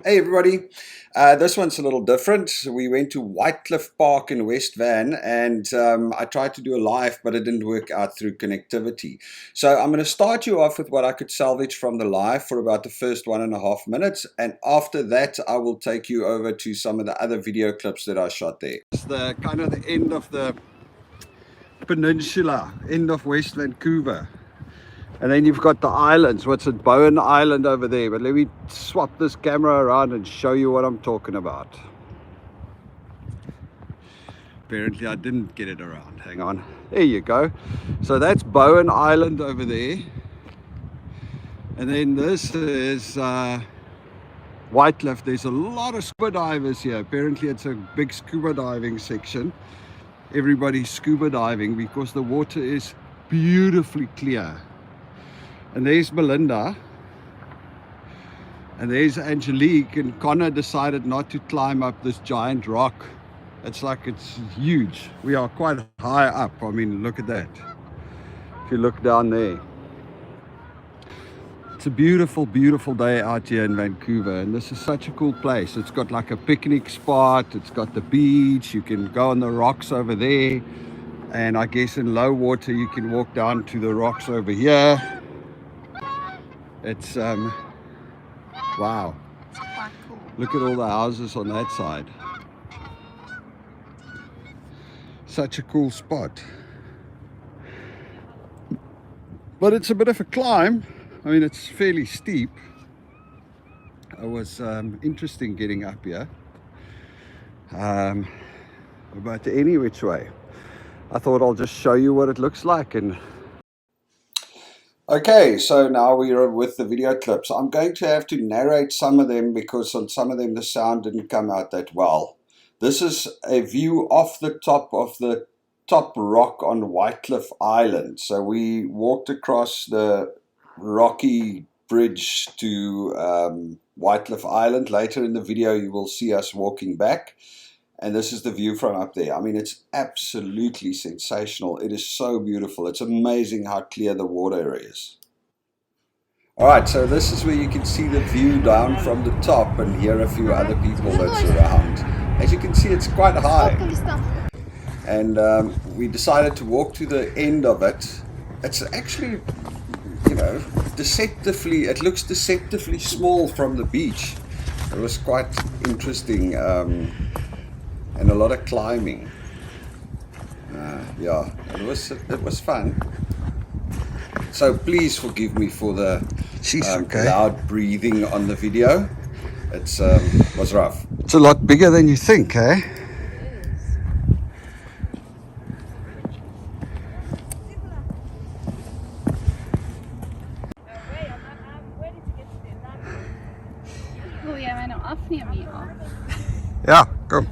Hey everybody, this one's a little different. We went to Whytecliff Park in West Van and I tried to do a live but it didn't work out through connectivity. So I'm going to start you off with what I could salvage from the live for about the first 1.5 minutes, and after that I will take you over to some of the other video clips that I shot there. It's the kind of the end of the peninsula, end of West Vancouver. And then you've got the islands. What's it? Bowen Island over there. But let me swap this camera around and show you what I'm talking about. Apparently I didn't get it around. Hang on. There you go. So that's Bowen Island over there. And then this is Whytecliff. There's a lot of scuba divers here. Apparently it's a big scuba diving section. Everybody's scuba diving because the water is beautifully clear. And there's Belinda, and there's Angelique, and Connor decided not to climb up this giant rock. It's huge. We are quite high up. I mean, look at that. If you look down there. It's a beautiful, beautiful day out here in Vancouver, and this is such a cool place. It's got like a picnic spot, it's got the beach, you can go on the rocks over there, and I guess in low water you can walk down to the rocks over here. It's wow, it's quite cool. Look at all the houses on that side. Such a cool spot, but it's a bit of a climb. I mean, it's fairly steep. It was interesting getting up here, but any which way, I thought I'll just show you what it looks like. And okay, so now we are with the video clips. I'm going to have to narrate some of them because on some of them the sound didn't come out that well. This is a view off the top of the top rock on Whytecliff Island. So we walked across the rocky bridge to Whytecliff Island. Later in the video you will see us walking back. And this is the view from up there. I mean, it's absolutely sensational. It is so beautiful. It's amazing how clear the water is. Alright, so this is where you can see the view down from the top and hear a few other people that's around. As you can see, it's quite high. And we decided to walk to the end of it. It's actually, you know, deceptively, it looks deceptively small from the beach. It was quite interesting. And a lot of climbing. Yeah, it was fun. So please forgive me for the loud breathing on the video. It was rough. It's a lot bigger than you think, eh? Yeah, come.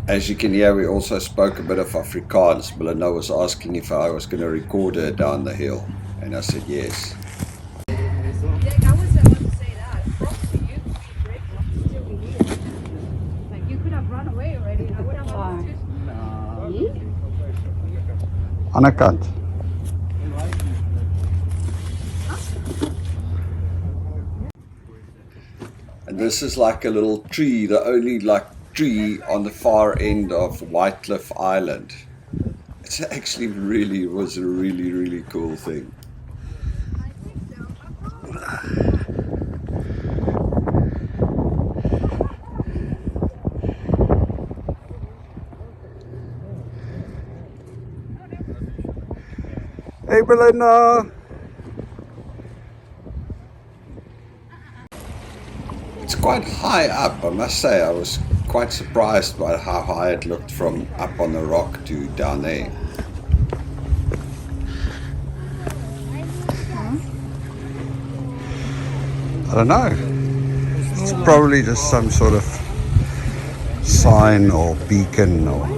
As you can hear, we also spoke a bit of Afrikaans. Belinda was asking if I was going to record her down the hill, and I said yes. Ander kant. And this is like a little tree, the only tree on the far end of Whytecliff Island. It's actually was a really cool thing. Hey Belinda! It's quite high up, I must say. I was quite surprised by how high it looked from up on the rock to down there. I don't know. It's probably just some sort of sign or beacon or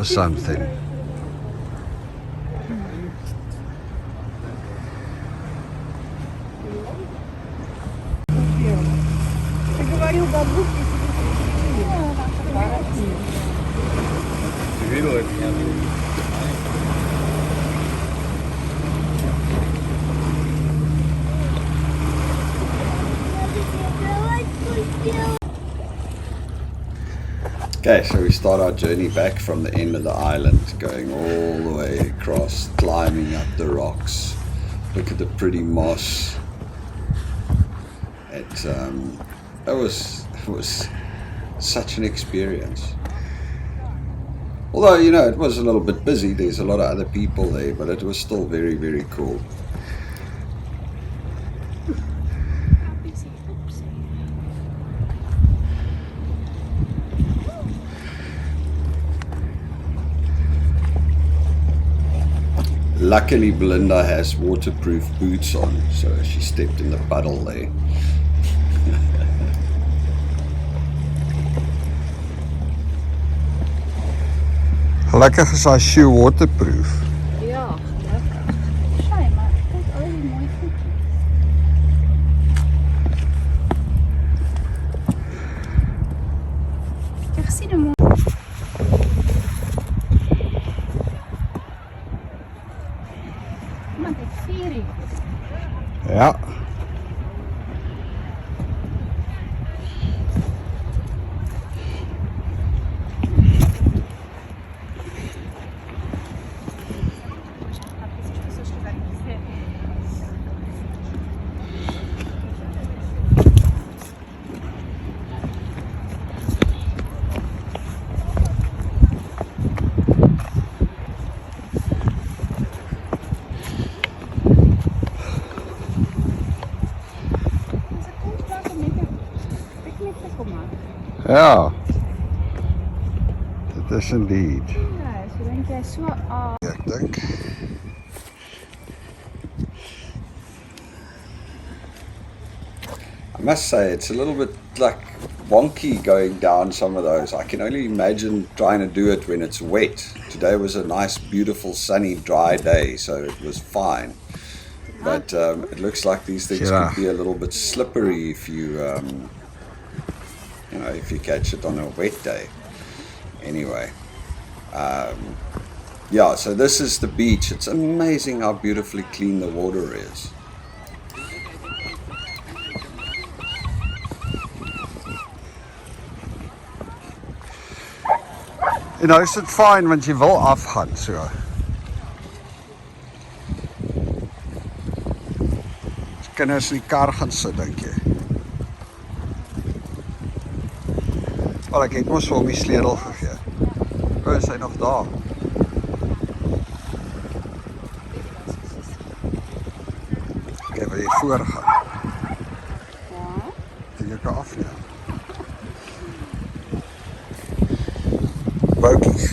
something. Okay, so we start our journey back from the end of the island, going all the way across, climbing up the rocks. Look at the pretty moss. It was such an experience. Although, you know, it was a little bit busy. There's a lot of other people there, but it was still very, very cool. Luckily, Belinda has waterproof boots on, so she stepped in the puddle there. Gelukkig is haar shoe waterproof. Ja, gelukkig. Sy, maar kyk al die mooi voetjies. Ek sien hom. Iemand het vier hier. Ja. Ja. Dit is indeed. Ja, so dink jy so af. Ek dink. I must say, it's a little bit like wonky going down some of those. I can only imagine trying to do it when it's wet. Today was a nice, beautiful, sunny, dry day, so it was fine. But it looks like these things could be a little bit slippery if you, you know, if you catch it on a wet day. Anyway, yeah, so this is the beach. It's amazing how beautifully clean the water is. En nou is dit fyn want jy wil afgaan so. As kinders in die kar gaan sit, dink jy. Wel, ek het mos vir hom die sleutel gegee. O, is hy nog daar? Ek wil hier voor gaan. Ja. Dink ek afneem. Bootjies.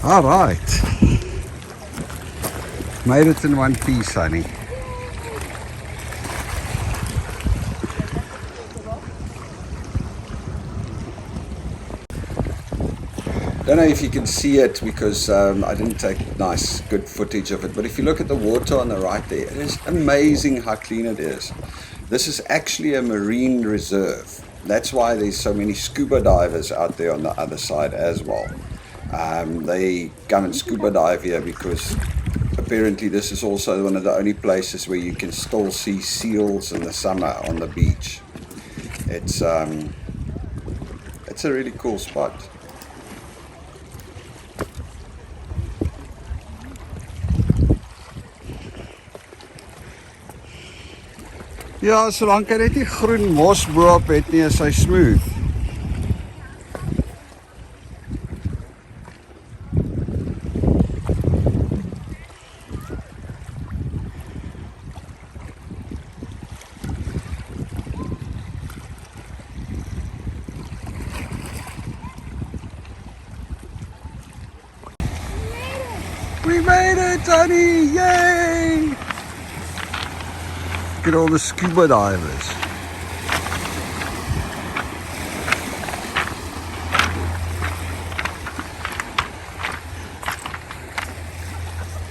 All right. Made it in one piece, honey. Don't know if you can see it because I didn't take nice, good footage of it. But if you look at the water on the right there, it is amazing how clean it is. This is actually a marine reserve. That's why there's so many scuba divers out there on the other side as well. They come and scuba dive here because apparently this is also one of the only places where you can still see seals in the summer on the beach. It's a really cool spot. Ja, solank hy net nie groen mos bo-op het nie, is hy smooth. We made it, honey! Yay! Look at all the scuba divers.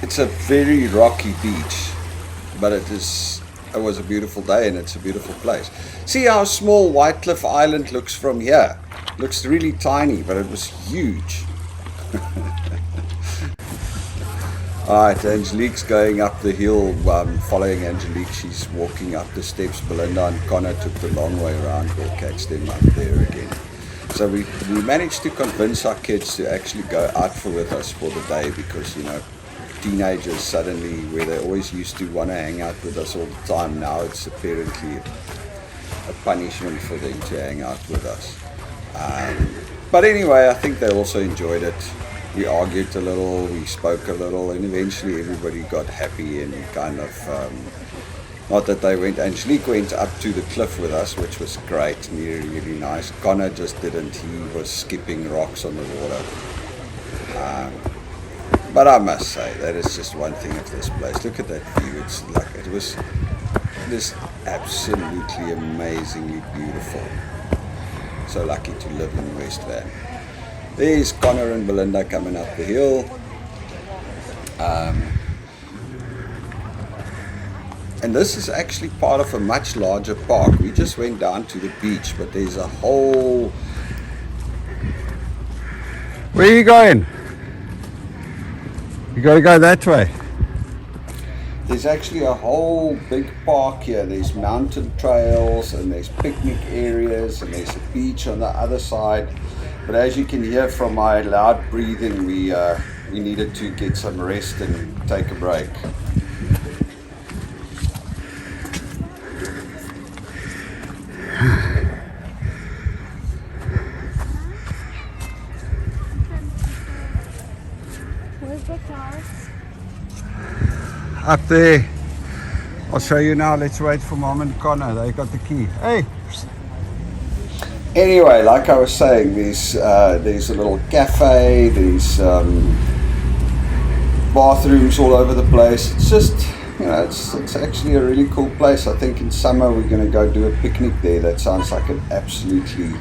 It's a very rocky beach, but it was a beautiful day and it's a beautiful place. See how small Whytecliff Island looks from here. Looks really tiny, but it was huge. Alright, Angelique's going up the hill, following Angelique. She's walking up the steps. Belinda and Connor took the long way around. We'll catch them up there again. So we managed to convince our kids to actually go out with us for the day because, you know, teenagers suddenly, where they always used to want to hang out with us all the time, now it's apparently a punishment for them to hang out with us. But anyway, I think they also enjoyed it. We argued a little, we spoke a little, and eventually everybody got happy and kind of, not that they went, Angelique went up to the cliff with us, which was great, really, really nice. Connor just didn't, he was skipping rocks on the water. But I must say, that is just one thing of this place. Look at that view, it's like, it was just absolutely amazingly beautiful. So lucky to live in West Van. There's Connor and Belinda coming up the hill. And this is actually part of a much larger park. We just went down to the beach, but there's a whole... Where are you going? You gotta go that way. There's actually a whole big park here. There's mountain trails and there's picnic areas and there's a beach on the other side. But as you can hear from my loud breathing, we needed to get some rest and take a break. Where's the car? Up there. I'll show you now. Let's wait for Mom and Connor. They got the key. Hey! Anyway, like I was saying, there's a little cafe, there's bathrooms all over the place. It's just, you know, it's actually a really cool place. I think in summer we're going to go do a picnic there. That sounds like an absolutely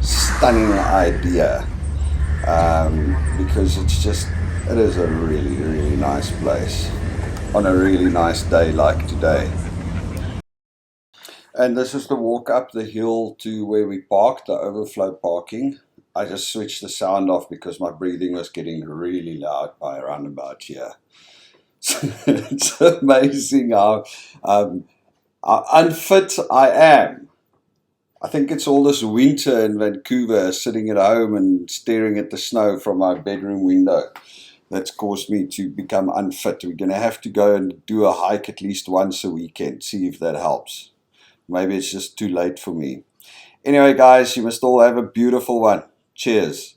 stunning idea, because it is a really, really nice place on a really nice day like today. And this is the walk up the hill to where we parked, the overflow parking. I just switched the sound off because my breathing was getting really loud by around about here. It's amazing how unfit I am. I think it's all this winter in Vancouver, sitting at home and staring at the snow from my bedroom window, that's caused me to become unfit. We're going to have to go and do a hike at least once a weekend, see if that helps. Maybe it's just too late for me. Anyway, guys, you must all have a beautiful one. Cheers.